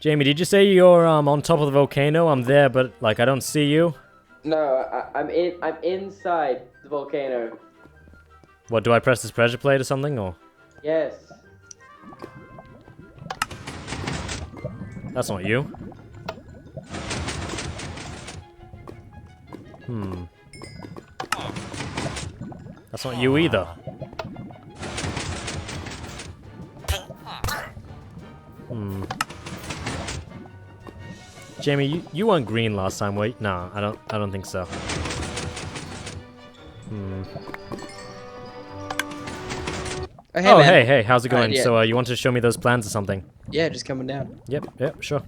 Jamie, did you say you're on top of the volcano? I'm there, but like I don't see you. No, I'm inside the volcano. What, do I press this pressure plate or something, or? Yes. That's not you. That's not you either. Jamie, you weren't green last time, were you? No, I don't think so. Oh, hey, man. Hey, how's it going? Yeah. So, you wanted to show me those plans or something? Yeah, just coming down. Yep, sure.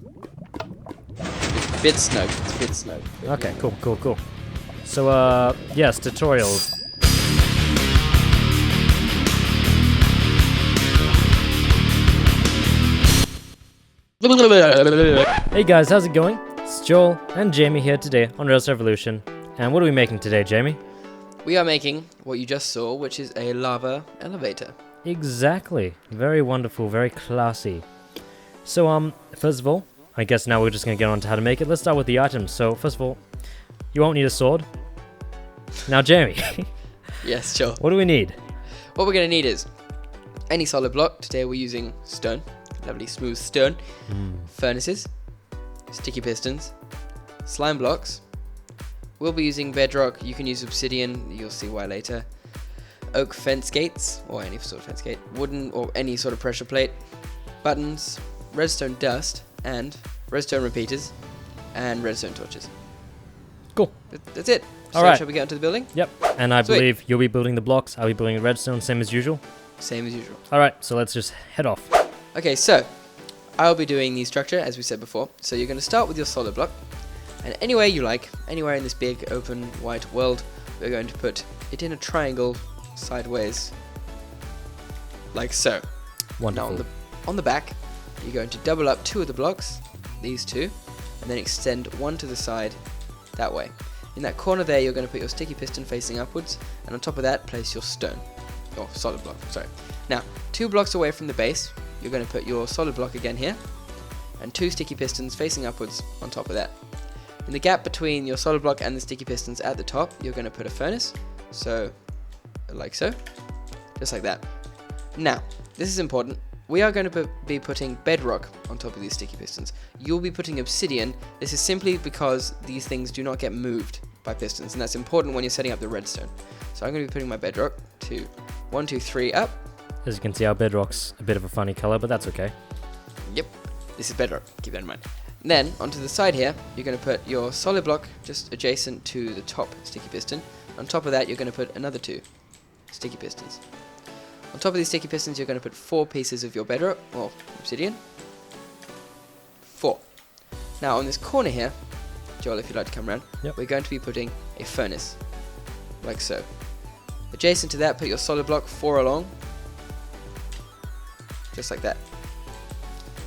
It's a bit snug. It's a bit snug. Okay, cool. So, yes, tutorials. Hey guys, how's it going? It's Joel and Jamie here today on Rails Revolution. And what are we making today, Jamie? We are making what you just saw, which is a lava elevator. Exactly. Very wonderful, very classy. So, first of all, I guess now we're just going to get on to how to make it. Let's start with the items. So, first of all, you won't need a sword. Now, Jamie. Yes, sure. What do we need? What we're going to need is any solid block. Today we're using stone. Lovely smooth stone. Furnaces. Sticky pistons. Slime blocks. We'll be using bedrock. You can use obsidian. You'll see why later. Oak fence gates, or any sort of fence gate. Wooden or any sort of pressure plate. Buttons. Redstone dust. And redstone repeaters. And redstone torches. Cool. That's it. So Alright. shall we get onto the building? Yep. And I Sweet. believe you'll be building the blocks. I'll be building the redstone, same as usual. Same as usual. Alright, so let's just head off. Okay, so I'll be doing the structure as we said before. So you're going to start with your solid block, and anywhere you like, anywhere in this big open white world, we're going to put it in a triangle sideways, like so. Wonderful. Now on the back, you're going to double up two of the blocks, these two, and then extend one to the side that way. In that corner there, you're going to put your sticky piston facing upwards, and on top of that, place your stone, or solid block. Sorry. Now, 2 blocks away from the base, you're going to put your solid block again here, and 2 sticky pistons facing upwards on top of that. In the gap between your solid block and the sticky pistons at the top, you're going to put a furnace, so like so, just like that. Now, this is important. We are going to be putting bedrock on top of these sticky pistons. You'll be putting obsidian. This is simply because these things do not get moved by pistons, and that's important when you're setting up the redstone. So I'm going to be putting my bedrock to 1, 2, 3 up. As you can see, our bedrock's a bit of a funny color, but that's okay. Yep, this is bedrock, keep that in mind. And then, onto the side here, you're going to put your solid block just adjacent to the top sticky piston. On top of that, you're going to put another 2 sticky pistons. On top of these sticky pistons, you're going to put 4 pieces of your bedrock, or obsidian. 4. Now, on this corner here, Joel, if you'd like to come around, Yep. we're going to be putting a furnace, like so. Adjacent to that, put your solid block 4 along, just like that.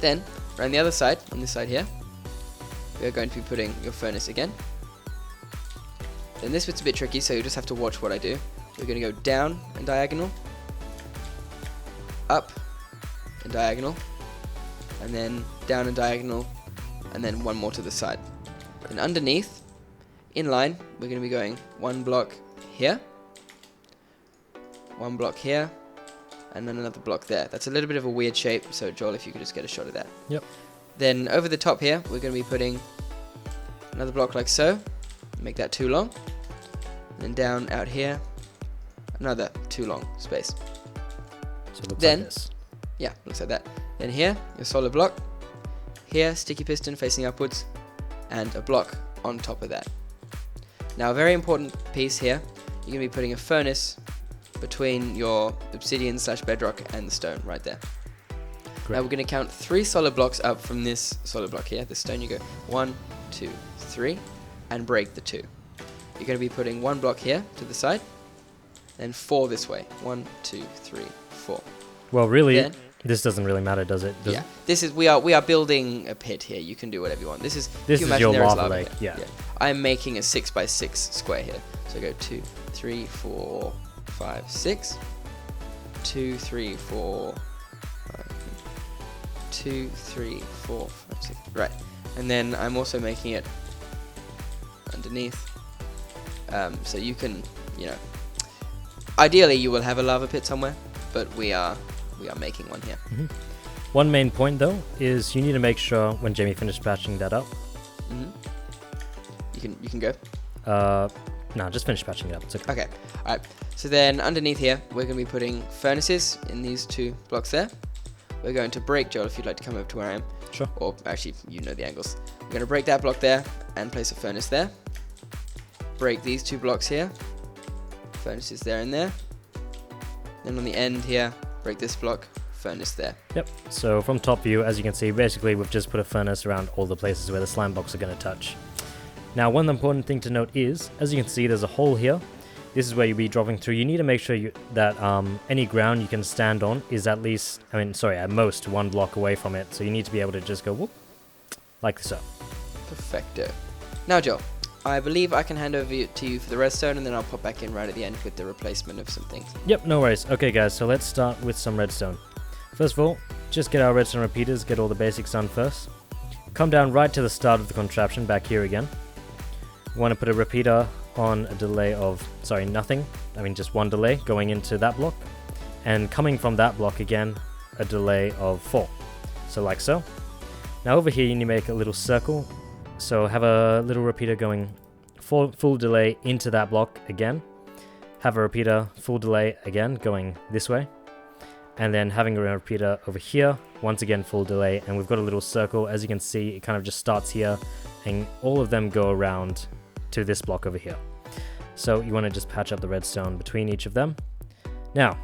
Then, around the other side, on this side here, we are going to be putting your furnace again. Then this bit's a bit tricky, so you just have to watch what I do. We're going to go down and diagonal, up and diagonal, and then down and diagonal, and then one more to the side. Then underneath, in line, we're going to be going 1 block here, 1 block here, and then another block there. That's a little bit of a weird shape, so Joel, if you could just get a shot of that. Yep. Then over the top here, we're going to be putting another block like so, make that 2 long, and then down out here, another 2 long space. So it looks Then, like this. yeah, looks like that. Then here, your solid block, here, sticky piston facing upwards, and a block on top of that. Now a very important piece here, you're going to be putting a furnace between your obsidian / bedrock and the stone right there. Great. Now we're going to count 3 solid blocks up from this solid block here, this stone. You go 1, 2, 3, and break the 2. You're going to be putting 1 block here to the side, then 4 this way. 1, 2, 3, 4. Well, really, Then- this doesn't really matter, does it? Yeah, this is we are building a pit here. You can do whatever you want. This is This you is imagine your there is lava lake, here. yeah. I'm making a 6 by 6 square here. So I go 2, 3, 4, 5, 6. 2, 3, 4, 5, 2, 3, 4, 5, 6. Right. And then I'm also making it underneath. So you can, ideally you will have a lava pit somewhere, but we are making one here. One main point though is you need to make sure when Jamie finished patching that up. You can go. No, just finish patching it up. It's okay. Okay. All right. So then underneath here, we're going to be putting furnaces in these 2 blocks there. We're going to break, Joel, if you'd like to come over to where I am. Sure. Or actually, you know the angles. We're going to break that block there and place a furnace there. Break these 2 blocks here. Furnaces there and there. Then on the end here, break this block, furnace there. Yep. So from top view, as you can see, basically we've just put a furnace around all the places where the slime blocks are going to touch. Now, one important thing to note is, as you can see, there's a hole here. This is where you'll be dropping through. You need to make sure that any ground you can stand on is at most 1 block away from it. So you need to be able to just go whoop, like so. Perfecto. Now, Joel, I believe I can hand over to you for the redstone, and then I'll pop back in right at the end with the replacement of some things. Yep, no worries. Okay, guys, so let's start with some redstone. First of all, just get our redstone repeaters, get all the basics done first. Come down right to the start of the contraption, back here again. You want to put a repeater on a delay of, just 1 delay going into that block, and coming from that block again, a delay of 4. So like so. Now over here you need to make a little circle, so have a little repeater going full delay into that block again, have a repeater full delay again going this way, and then having a repeater over here, once again full delay, and we've got a little circle. As you can see, it kind of just starts here, and all of them go around to this block over here. So you want to just patch up the redstone between each of them. Now,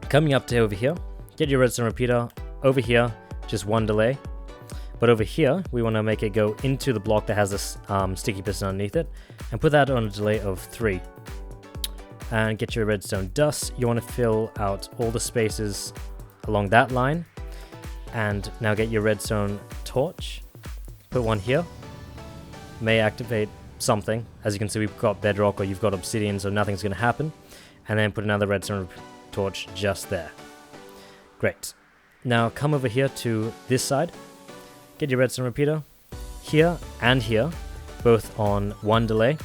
coming up to over here, get your redstone repeater over here, just 1 delay. But over here, we want to make it go into the block that has this sticky piston underneath it, and put that on a delay of 3. And get your redstone dust. You want to fill out all the spaces along that line. And now get your redstone torch, put one here, may activate something. As you can see, we've got bedrock or you've got obsidian, so nothing's going to happen. And then put another redstone torch just there. Great. Now come over here to this side, get your redstone repeater here and here, both on 1 delay.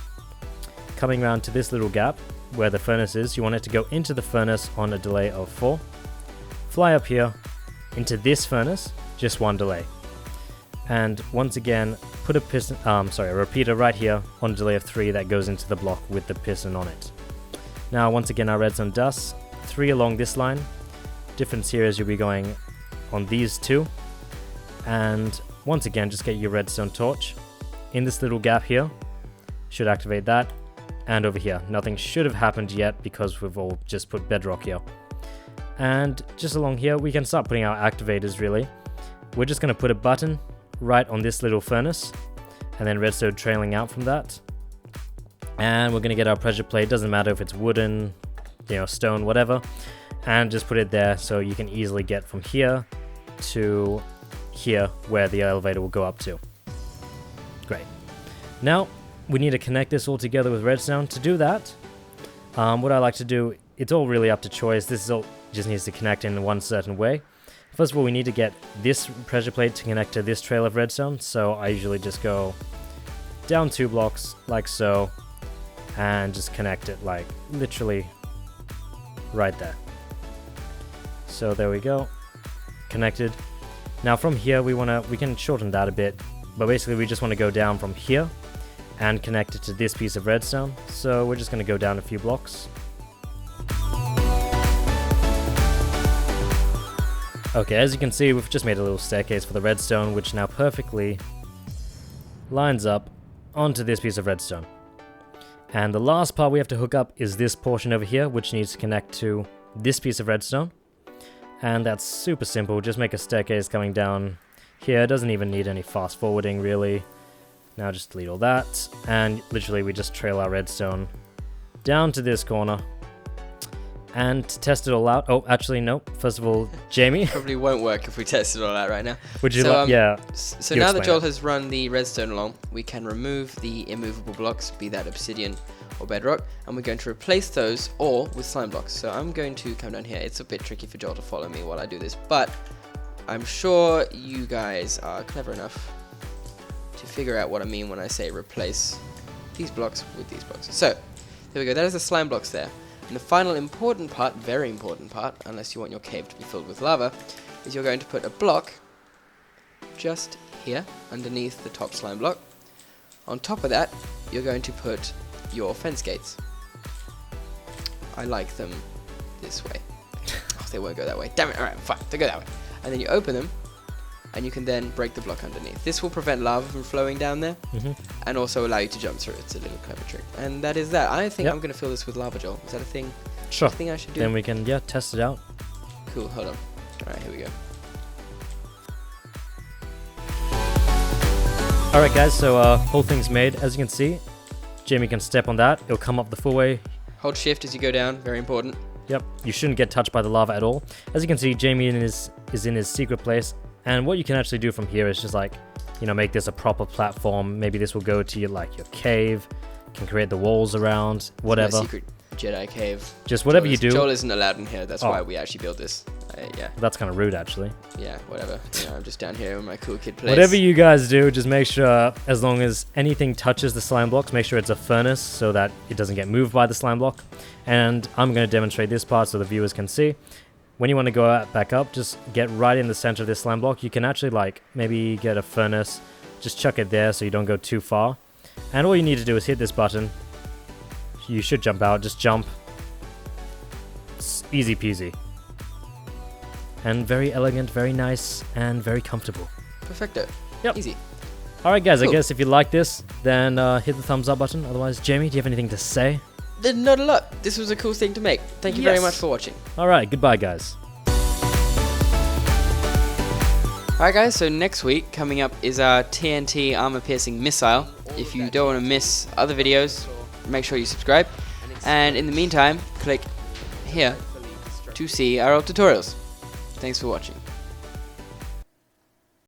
Coming around to this little gap where the furnace is, you want it to go into the furnace on a delay of 4. Fly up here into this furnace, just 1 delay. And once again, put a repeater right here on a delay of 3 that goes into the block with the piston on it. Now once again, our redstone dust, 3 along this line. Difference here is you'll be going on these 2. And once again, just get your redstone torch in this little gap here. Should activate that. And over here, nothing should have happened yet because we've all just put bedrock here. And just along here, we can start putting our activators really. We're just going to put a button right on this little furnace, and then redstone trailing out from that. And we're going to get our pressure plate, doesn't matter if it's wooden, stone, whatever, and just put it there so you can easily get from here to here where the elevator will go up to. Great. Now we need to connect this all together with redstone. To do that, what I like to do, it's all really up to choice. This is all just needs to connect in one certain way. First of all, we need to get this pressure plate to connect to this trail of redstone, so I usually just go down 2 blocks, like so, and just connect it, like, literally right there. So there we go, connected. Now from here, we can shorten that a bit, but basically we just want to go down from here and connect it to this piece of redstone, so we're just going to go down a few blocks. Okay, as you can see, we've just made a little staircase for the redstone, which now perfectly lines up onto this piece of redstone. And the last part we have to hook up is this portion over here, which needs to connect to this piece of redstone. And that's super simple, just make a staircase coming down here. It doesn't even need any fast forwarding, really. Now just delete all that, and literally we just trail our redstone down to this corner. And to test it all out, oh, actually, no. First of all, Jamie. Probably won't work if we test it all out right now. Would you like, yeah. So now that Joel has run the redstone along, we can remove the immovable blocks, be that obsidian or bedrock, and we're going to replace those all with slime blocks. So I'm going to come down here. It's a bit tricky for Joel to follow me while I do this, but I'm sure you guys are clever enough to figure out what I mean when I say replace these blocks with these blocks. So, there we go, that is the slime blocks there. And the final important part, very important part, unless you want your cave to be filled with lava, is you're going to put a block just here, underneath the top slime block. On top of that, you're going to put your fence gates. I like them this way. Oh, they won't go that way. Damn it, alright, fine, they go that way. And then you open them, and you can then break the block underneath. This will prevent lava from flowing down there, and also allow you to jump through. It's a little clever trick. And that is that. I think I'm going to fill this with lava, Joel. Is that a thing? Sure. A thing I should do? Then we can, test it out. Cool, hold on. Alright, here we go. Alright guys, so whole thing's made. As you can see, Jamie can step on that. It'll come up the full way. Hold shift as you go down, very important. Yep, you shouldn't get touched by the lava at all. As you can see, Jamie is in his secret place. And what you can actually do from here is just like, make this a proper platform. Maybe this will go to your cave. You can create the walls around, whatever. My secret Jedi cave. Just whatever you do. Joel isn't allowed in here, that's why we actually built this. Yeah. That's kind of rude, actually. Yeah, whatever. I'm just down here in my cool kid place. Whatever you guys do, just make sure, as long as anything touches the slime blocks, make sure it's a furnace so that it doesn't get moved by the slime block. And I'm going to demonstrate this part so the viewers can see. When you want to go back up, just get right in the center of this slime block. You can actually maybe get a furnace, just chuck it there so you don't go too far. And all you need to do is hit this button. You should jump out, just jump. It's easy peasy. And very elegant, very nice, and very comfortable. Perfecto. Yep. Easy. Alright guys, Cool. I guess if you like this, then hit the thumbs up button. Otherwise, Jamie, do you have anything to say? Not a lot. This was a cool thing to make. Thank you very much for watching. Alright, goodbye guys. Alright guys, so next week coming up is our TNT armor piercing missile. If you don't want to miss other videos, make sure you subscribe. And in the meantime, click here to see our old tutorials. Thanks for watching.